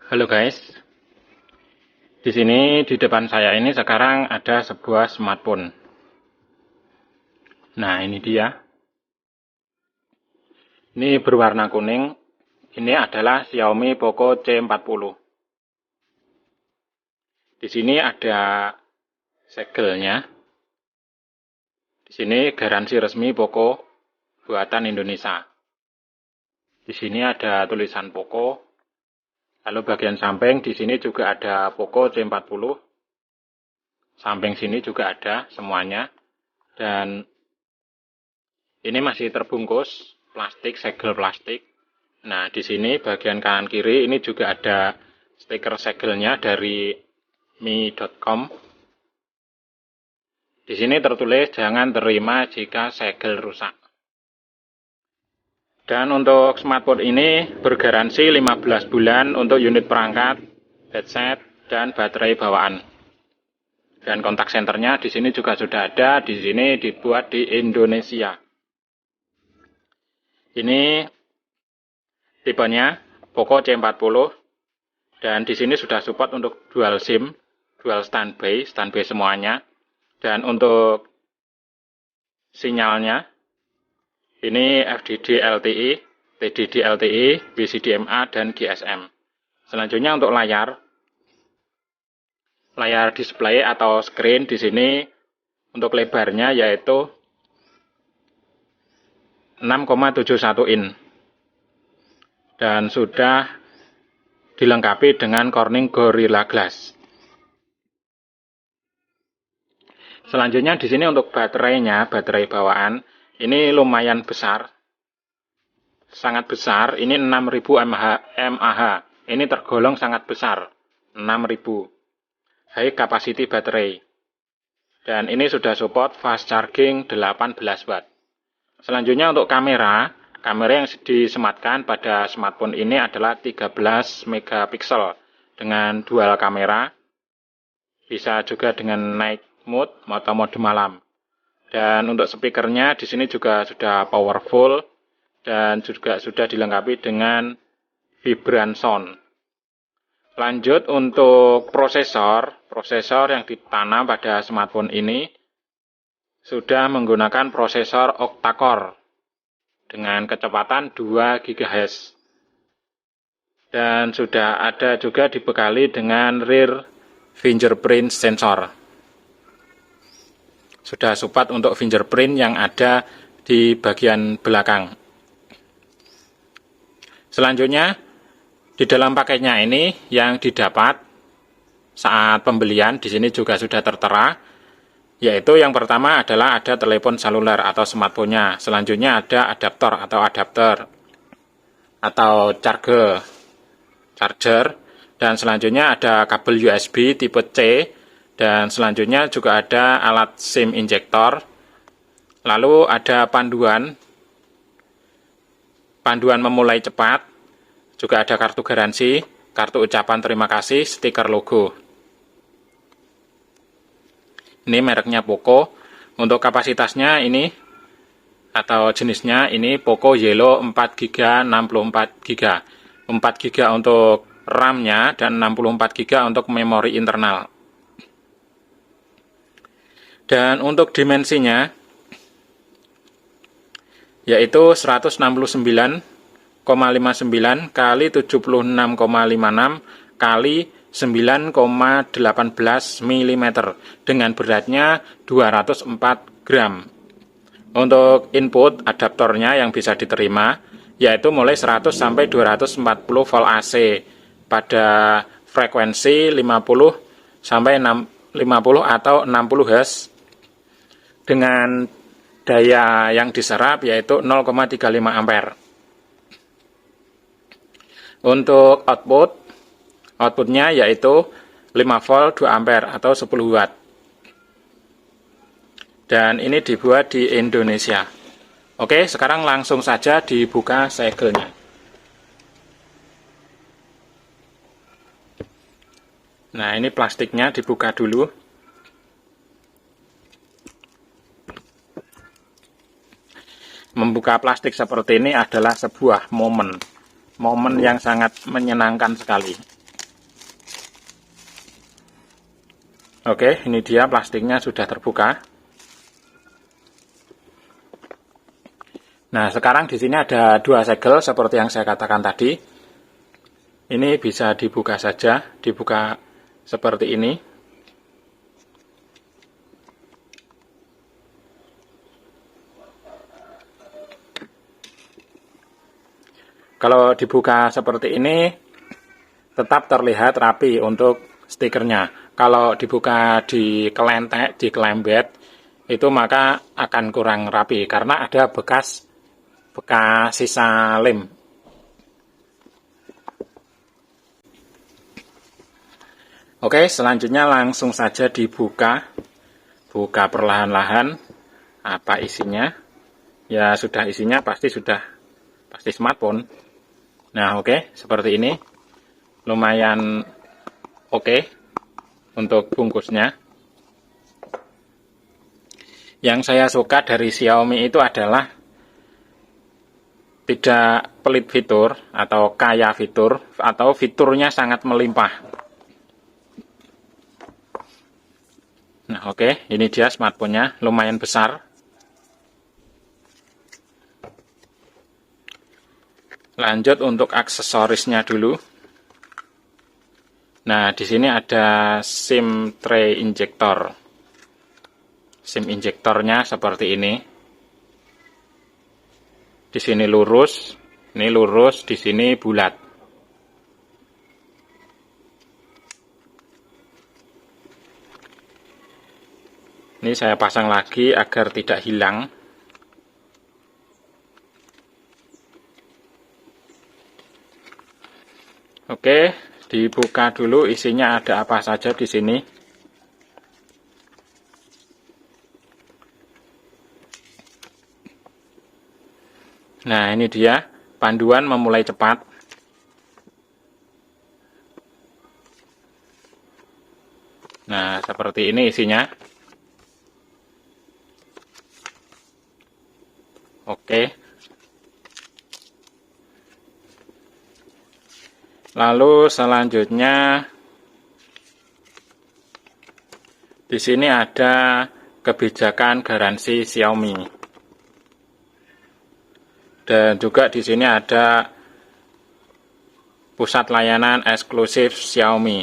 Halo guys, di sini di depan saya ini sekarang ada sebuah smartphone. Nah, ini dia. Ini berwarna kuning. Ini adalah Xiaomi Poco C40. Di sini ada segelnya. Di sini garansi resmi Poco buatan Indonesia. Di sini ada tulisan Poco. Lalu bagian samping di sini juga ada Poco C40. Samping sini juga ada semuanya. Dan ini masih terbungkus plastik, segel plastik. Nah, di sini bagian kanan kiri ini juga ada stiker segelnya dari mi.com. Di sini tertulis jangan terima jika segel rusak. Dan untuk smartphone ini bergaransi 15 bulan untuk unit perangkat, headset, dan baterai bawaan. Dan kontak senternya di sini juga sudah ada. Di sini dibuat di Indonesia. Ini tipenya Poco C40 dan di sini sudah support untuk dual SIM, dual standby semuanya. Dan untuk sinyalnya ini FDD LTE, TDD LTE, BCDMA dan GSM. Selanjutnya untuk layar display atau screen di sini untuk lebarnya yaitu 6,71 in. Dan sudah dilengkapi dengan Corning Gorilla Glass. Selanjutnya di sini untuk baterainya, baterai bawaan, ini lumayan besar. Sangat besar, ini 6000 mAh. Ini tergolong sangat besar, 6000. High capacity baterai. Dan ini sudah support fast charging 18 watt. Selanjutnya untuk kamera yang disematkan pada smartphone ini adalah 13 megapiksel dengan dual kamera. Bisa juga dengan night mode atau mode malam. Dan untuk speakernya di sini juga sudah powerful dan juga sudah dilengkapi dengan vibrant sound. Lanjut untuk prosesor yang ditanam pada smartphone ini sudah menggunakan prosesor octa-core dengan kecepatan 2 GHz. Dan sudah ada juga dibekali dengan rear fingerprint sensor. Sudah support untuk fingerprint yang ada di bagian belakang. Selanjutnya, di dalam paketnya ini yang didapat saat pembelian di sini juga sudah tertera, yaitu yang pertama adalah ada telepon seluler atau smartphone-nya. Selanjutnya ada adaptor atau charger, dan selanjutnya ada kabel USB tipe C, dan selanjutnya juga ada alat SIM injektor. Lalu ada panduan memulai cepat, juga ada kartu garansi, kartu ucapan terima kasih, stiker logo. Ini mereknya Poco. Untuk kapasitasnya ini atau jenisnya ini Poco Yellow 4GB 64GB. 4GB untuk RAM-nya dan 64GB untuk memori internal. Dan untuk dimensinya yaitu 169,59 kali 76,56 kali 9,18 mm dengan beratnya 204 gram. Untuk input adaptornya yang bisa diterima yaitu mulai 100 sampai 240 volt AC pada frekuensi 50 sampai 50 atau 60 Hz dengan daya yang diserap yaitu 0,35 ampere. Untuk outputnya yaitu 5 volt 2 ampere atau 10 watt. Dan ini dibuat di Indonesia. Oke, sekarang langsung saja dibuka segelnya. Nah, ini plastiknya dibuka dulu. Membuka plastik seperti ini adalah sebuah momen yang sangat menyenangkan sekali. Oke, ini dia plastiknya sudah terbuka. Nah, sekarang di sini ada 2 segel seperti yang saya katakan tadi. Ini bisa dibuka saja, dibuka seperti ini. Kalau dibuka seperti ini, tetap terlihat rapi untuk stikernya. Kalau dibuka di kelentek, di kelembet, itu maka akan kurang rapi karena ada bekas sisa lem. Oke, selanjutnya langsung saja dibuka. Buka perlahan-lahan. Apa isinya? Ya sudah, isinya pasti smartphone. Nah, oke, seperti ini. Lumayan oke untuk bungkusnya. Yang saya suka dari Xiaomi itu adalah tidak pelit fitur atau kaya fitur, atau fiturnya sangat melimpah. Nah, oke, ini dia smartphone-nya, lumayan besar. Lanjut untuk aksesorisnya dulu. Nah, di sini ada SIM tray injector. SIM injektornya seperti ini. Di sini lurus, ini lurus, di sini bulat. Ini saya pasang lagi agar tidak hilang. Oke, dibuka dulu isinya ada apa saja di sini. Nah, ini dia panduan memulai cepat. Nah, seperti ini isinya. Oke. Lalu selanjutnya di sini ada kebijakan garansi Xiaomi. Dan juga di sini ada pusat layanan eksklusif Xiaomi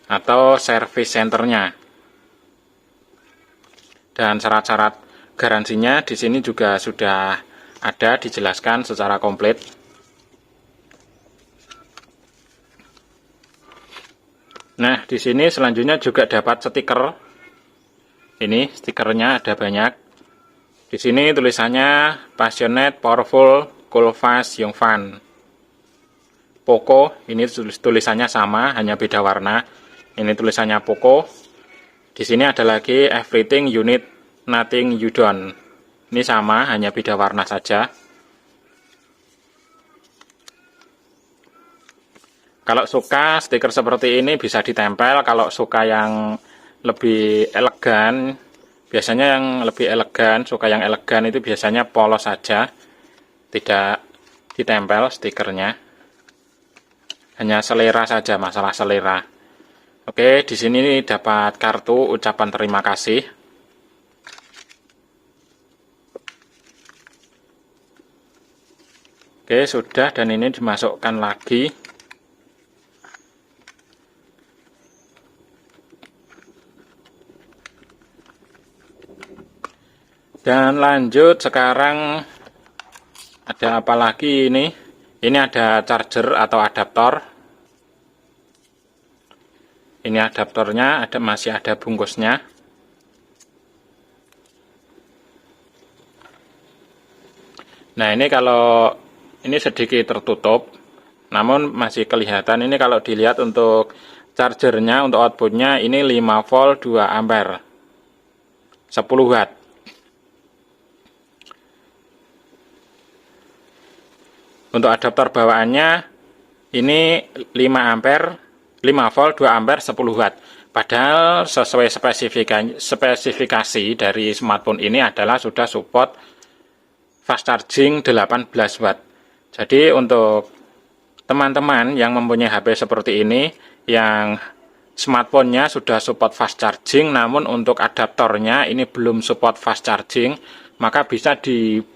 atau service centernya. Dan syarat-syarat garansinya di sini juga sudah ada dijelaskan secara komplit. Nah, di sini selanjutnya juga dapat stiker. Ini stikernya ada banyak. Di sini tulisannya Passionate, Powerful, Cool, Fast, Young, Fun. Poco, ini tulisannya sama, hanya beda warna. Ini tulisannya Poco. Di sini ada lagi Everything You Need, Nothing You Don't. Ini sama, hanya beda warna saja. Kalau suka stiker seperti ini bisa ditempel. Kalau suka yang lebih elegan, biasanya yang lebih elegan, suka yang elegan itu biasanya polos saja, tidak ditempel stikernya. Hanya selera saja, masalah selera. Oke, di sini dapat kartu ucapan terima kasih. Oke, sudah, dan ini dimasukkan lagi. Dan lanjut, sekarang ada apa lagi ini? Ini ada charger atau adaptor. Ini adaptornya, masih ada bungkusnya. Nah, ini kalau ini sedikit tertutup, namun masih kelihatan. Ini kalau dilihat untuk chargernya, untuk outputnya ini 5 volt 2 ampere 10 watt. Untuk adaptor bawaannya ini 5 ampere, 5 volt 2 ampere 10 watt. Padahal sesuai spesifikasi dari smartphone ini adalah sudah support fast charging 18 watt. Jadi untuk teman-teman yang mempunyai HP seperti ini, yang smartphone-nya sudah support fast charging, namun untuk adaptornya ini belum support fast charging, maka bisa dibelikan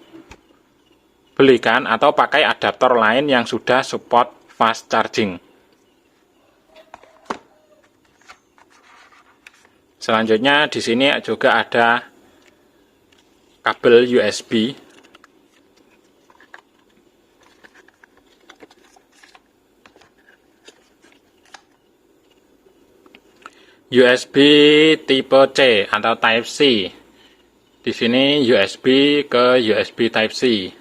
atau pakai adaptor lain yang sudah support fast charging. Selanjutnya di sini juga ada kabel USB. USB tipe C atau Type C. Di sini USB ke USB Type C.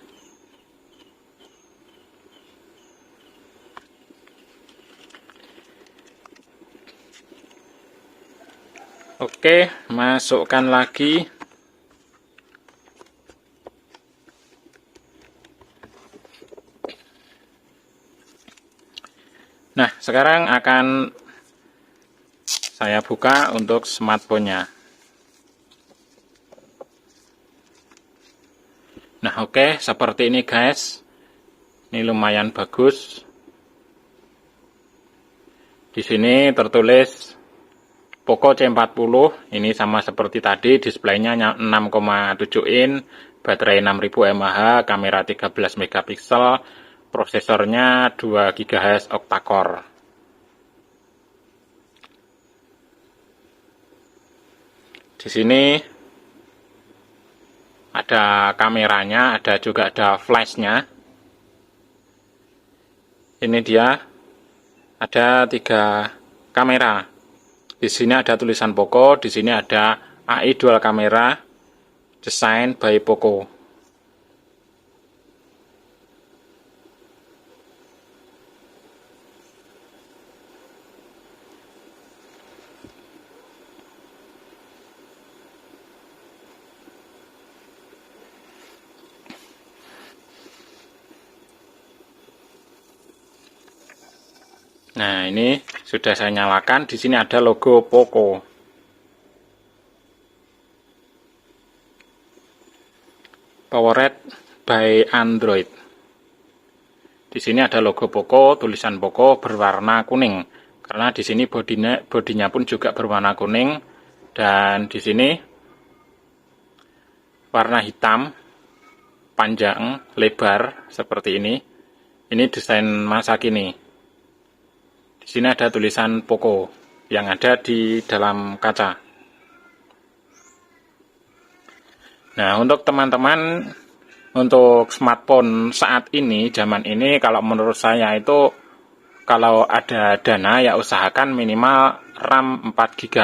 Oke, masukkan lagi. Nah, sekarang akan saya buka untuk smartphone-nya. Nah, oke, seperti ini guys. Ini lumayan bagus. Di sini tertulis Poco C40. Ini sama seperti tadi, displaynya 6,7 in, baterai 6000 mAh, kamera 13 megapiksel, prosesornya 2 GHz octa-core. Di sini ada kameranya, ada flashnya. Ini dia, ada 3 kamera. Di sini ada tulisan Poco, di sini ada AI dual kamera, design by Poco. Nah, ini sudah saya nyalakan. Di sini ada logo Poco. Powered by Android. Di sini ada logo Poco, tulisan Poco berwarna kuning. Karena di sini bodinya pun juga berwarna kuning, dan di sini warna hitam, panjang, lebar seperti ini. Ini desain masa kini. Di sini ada tulisan Poco yang ada di dalam kaca. Nah, untuk teman-teman, untuk smartphone saat ini, zaman ini, kalau menurut saya itu, kalau ada dana ya usahakan minimal RAM 4 GB.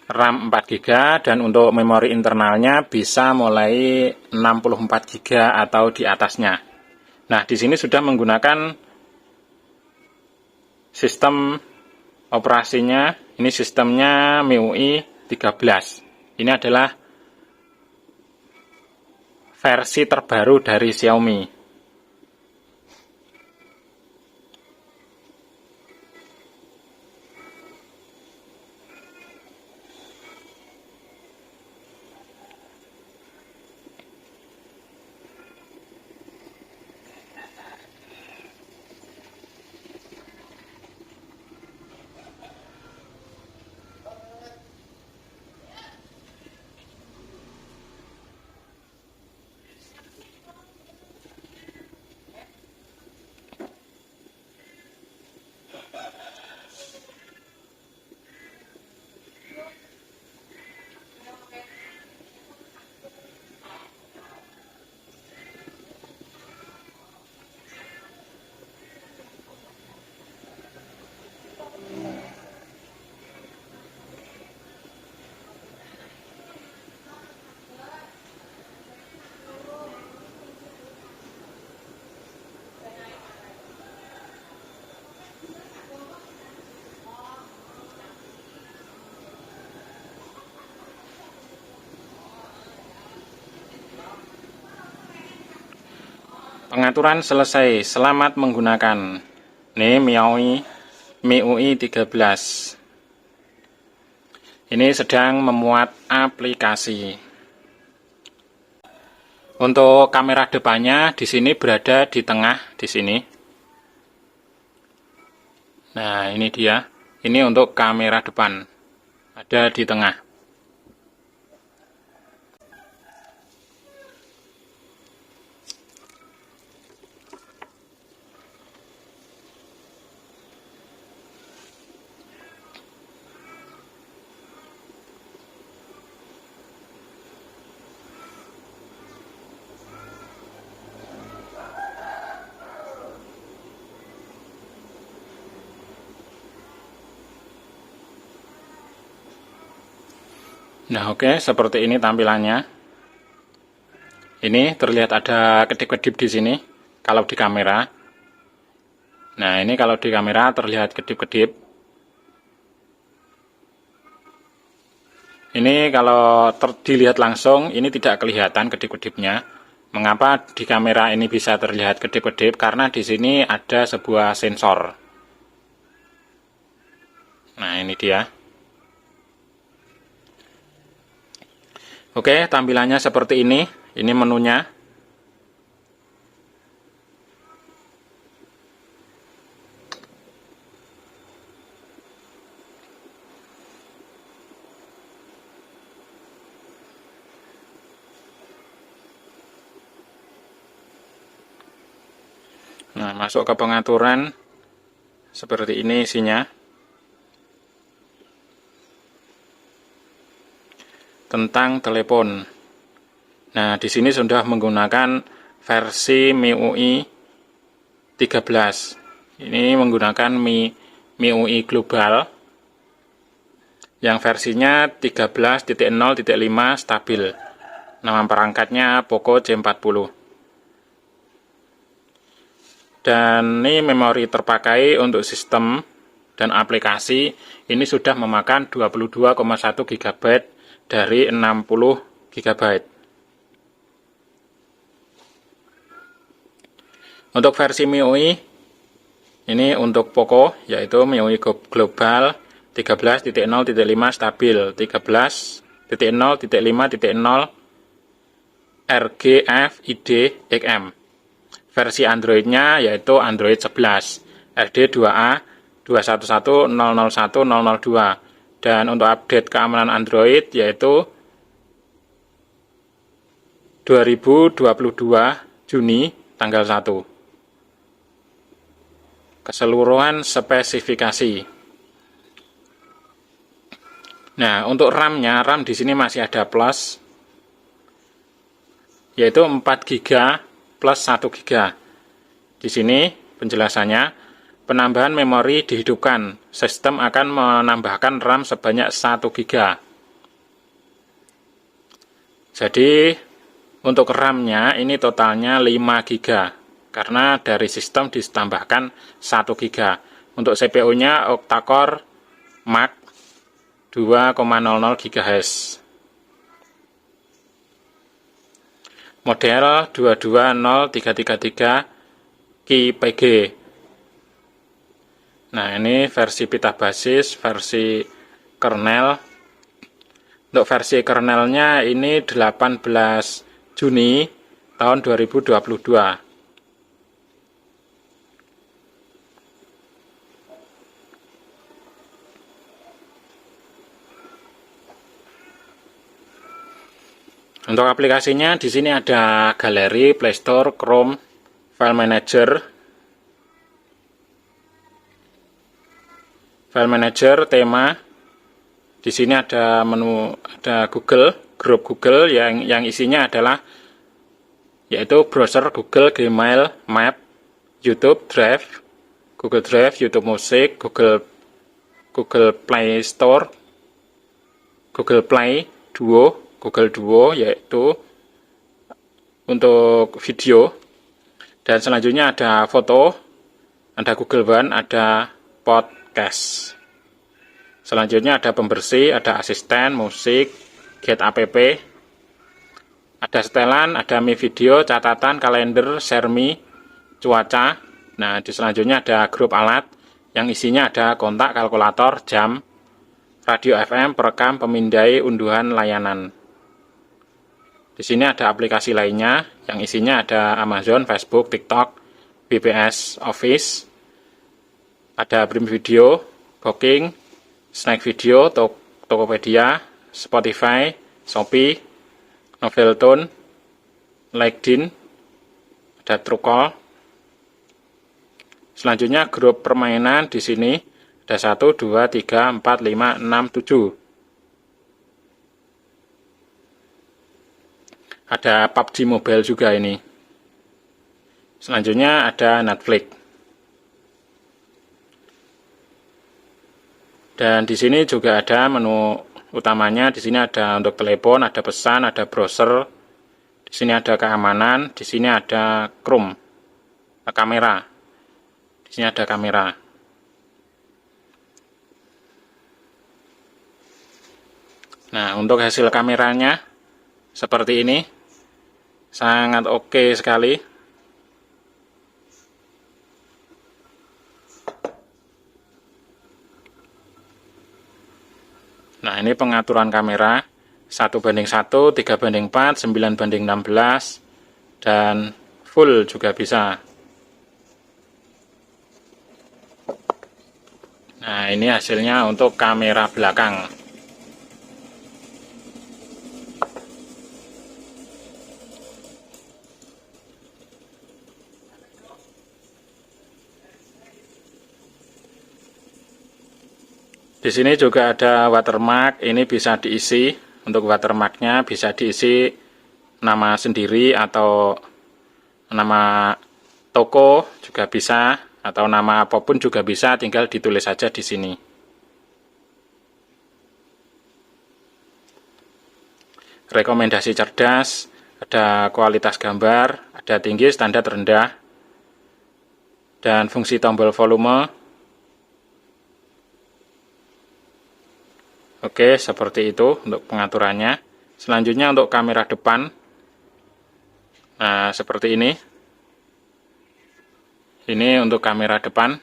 RAM 4 GB, dan untuk memori internalnya bisa mulai 64 GB atau di atasnya. Nah, di sini sudah menggunakan sistem operasinya, ini sistemnya MIUI 13. Ini adalah versi terbaru dari Xiaomi. Pengaturan selesai. Selamat menggunakan. Ini MIUI 13. Ini sedang memuat aplikasi. Untuk kamera depannya di sini berada di tengah di sini. Nah, ini dia. Ini untuk kamera depan. Ada di tengah. Nah, oke, seperti ini tampilannya. Ini terlihat ada kedip-kedip di sini kalau di kamera. Nah, ini kalau di kamera terlihat kedip-kedip. Ini kalau dilihat langsung ini tidak kelihatan kedip-kedipnya. Mengapa di kamera ini bisa terlihat kedip-kedip? Karena di sini ada sebuah sensor. Nah, ini dia. Oke, tampilannya seperti ini. Ini menunya. Nah, masuk ke pengaturan. Seperti ini isinya. Tentang telepon. Nah, di sini sudah menggunakan versi MIUI 13. Ini menggunakan MIUI Global yang versinya 13.0.5 stabil. Nama perangkatnya Poco C40. Dan ini memori terpakai untuk sistem dan aplikasi ini sudah memakan 22,1 GB dari 60 GB. Untuk versi MIUI ini untuk Poco yaitu MIUI Global 13.0.5 stabil 13.0.5.0 RGFID XM. Versi Androidnya yaitu Android 11 RD2A 211.001.002. Dan untuk update keamanan Android yaitu 2022 Juni tanggal 1. Keseluruhan spesifikasi. Nah, untuk RAM-nya, RAM di sini masih ada plus yaitu 4 GB plus 1 GB. Di sini penjelasannya. Penambahan memori dihidupkan. Sistem akan menambahkan RAM sebanyak 1 GB. Jadi, untuk RAM-nya ini totalnya 5 GB. Karena dari sistem ditambahkan 1 GB. Untuk CPU-nya octa-core Mach 2,00 GHz. Model 220333 KPG. Nah, ini versi pita basis, versi kernel. Untuk versi kernelnya ini 18 Juni tahun 2022. Untuk aplikasinya di sini ada galeri, Play Store, Chrome, File Manager, tema. Di sini ada menu, ada Google, grup Google yang isinya adalah yaitu browser Google, Gmail, Map, YouTube, Drive, Google Drive, YouTube Music, Google Play Store, Google Play, Google Duo yaitu untuk video. Dan selanjutnya ada foto, ada Google One, ada podcast. Selanjutnya ada pembersih, ada asisten, musik, get app, ada setelan, ada Mi Video, catatan, kalender, share me, cuaca. Nah, di selanjutnya ada grup alat yang isinya ada kontak, kalkulator, jam, radio FM, perekam, pemindai, unduhan, layanan. Di sini ada aplikasi lainnya yang isinya ada Amazon, Facebook, TikTok, BBS Office, ada Prime Video, Booking, Snack Video, Tokopedia, Spotify, Shopee, Noveltune, LinkedIn, ada Truecaller. Selanjutnya grup permainan di sini ada 1, 2, 3, 4, 5, 6, 7. Ada PUBG Mobile juga ini. Selanjutnya ada Netflix. Dan di sini juga ada menu utamanya. Di sini ada untuk telepon, ada pesan, ada browser. Di sini ada keamanan. Di sini ada Chrome, kamera. Di sini ada kamera. Nah, untuk hasil kameranya seperti ini. Sangat oke sekali. Nah, ini pengaturan kamera 1:1, 3:4, 9:16, dan full juga bisa. Nah, ini hasilnya untuk kamera belakang. Di sini juga ada watermark, ini bisa diisi. Untuk watermarknya bisa diisi nama sendiri atau nama toko juga bisa, atau nama apapun juga bisa, tinggal ditulis saja di sini. Rekomendasi cerdas, ada kualitas gambar, ada tinggi, standar, rendah, dan fungsi tombol volume. Oke, seperti itu untuk pengaturannya. Selanjutnya untuk kamera depan. Nah, seperti ini. Ini untuk kamera depan.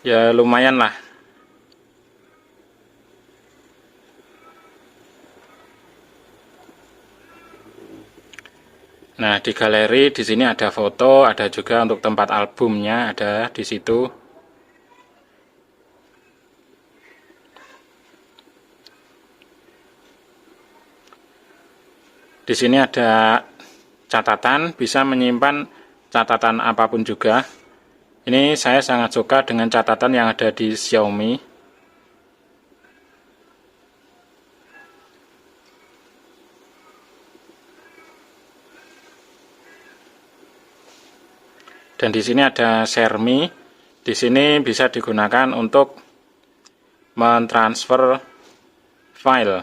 Ya, lumayan lah. Nah, di galeri di sini ada foto, ada juga untuk tempat albumnya ada di situ. Di sini ada catatan, bisa menyimpan catatan apapun juga. Ini saya sangat suka dengan catatan yang ada di Xiaomi. Dan di sini ada Xiaomi. Di sini bisa digunakan untuk mentransfer file.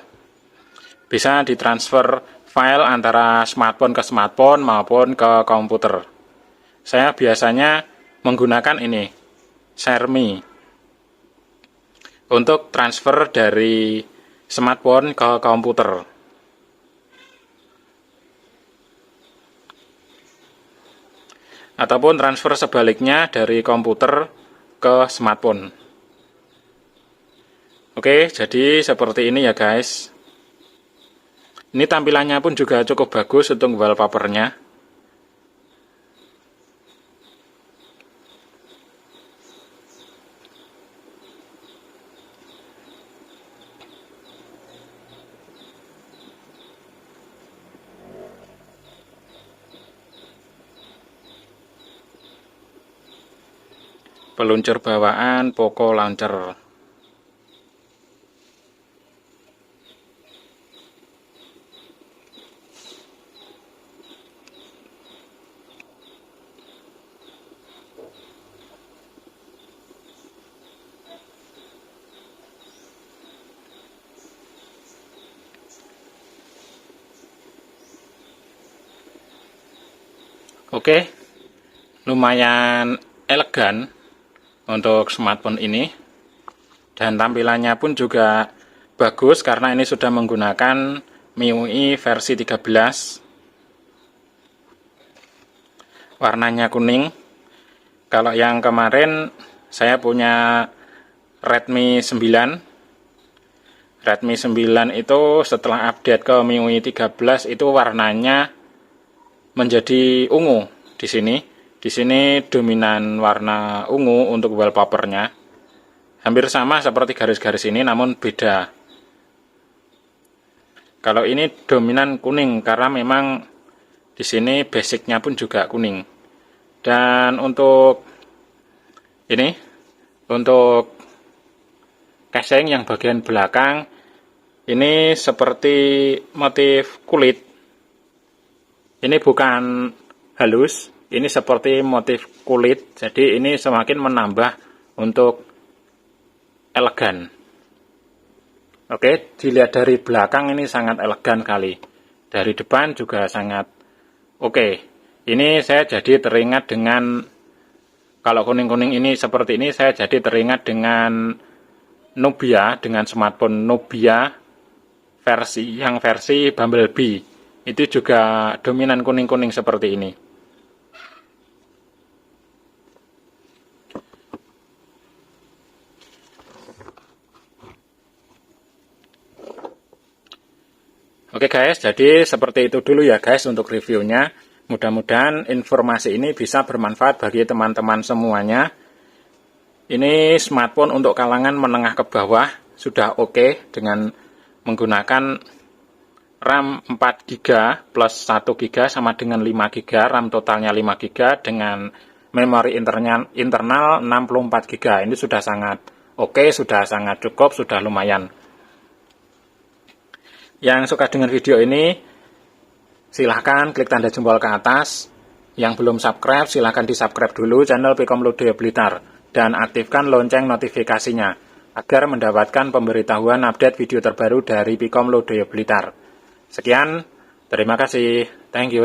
Bisa ditransfer file antara smartphone ke smartphone maupun ke komputer. Saya biasanya menggunakan ini, Xiaomi, untuk transfer dari smartphone ke komputer. Ataupun transfer sebaliknya dari komputer ke smartphone. Oke, jadi seperti ini ya guys. Ini tampilannya pun juga cukup bagus untuk wallpapernya. Peluncur bawaan Poco Launcher. Oke, lumayan elegan untuk smartphone ini, dan tampilannya pun juga bagus karena ini sudah menggunakan MIUI versi 13. Warnanya kuning. Kalau yang kemarin saya punya Redmi 9. Redmi 9 itu setelah update ke MIUI 13 itu warnanya menjadi ungu di sini. Di sini dominan warna ungu untuk wallpapernya. Hampir sama seperti garis-garis ini namun beda. Kalau ini dominan kuning karena memang di sini basicnya pun juga kuning. Dan untuk ini, untuk casing yang bagian belakang ini seperti motif kulit. Ini bukan halus, ini seperti motif kulit. Jadi ini semakin menambah untuk elegan. Oke, dilihat dari belakang ini sangat elegan kali. Dari depan juga sangat oke. Ini saya jadi teringat dengan, kalau kuning-kuning ini seperti ini, saya jadi teringat dengan Nubia, dengan smartphone Nubia versi Bumblebee. Itu juga dominan kuning-kuning seperti ini. Oke guys, jadi seperti itu dulu ya guys untuk reviewnya. Mudah-mudahan informasi ini bisa bermanfaat bagi teman-teman semuanya. Ini smartphone untuk kalangan menengah ke bawah sudah oke dengan menggunakan RAM 4GB plus 1GB sama dengan 5GB, RAM totalnya 5GB dengan memori internal 64GB. Ini sudah sangat oke, sudah sangat cukup, sudah lumayan. Yang suka dengan video ini, silahkan klik tanda jempol ke atas. Yang belum subscribe, silahkan di-subscribe dulu channel Pikom Ludoyo Blitar. Dan aktifkan lonceng notifikasinya, agar mendapatkan pemberitahuan update video terbaru dari Pikom Ludoyo Blitar. Sekian, terima kasih. Thank you.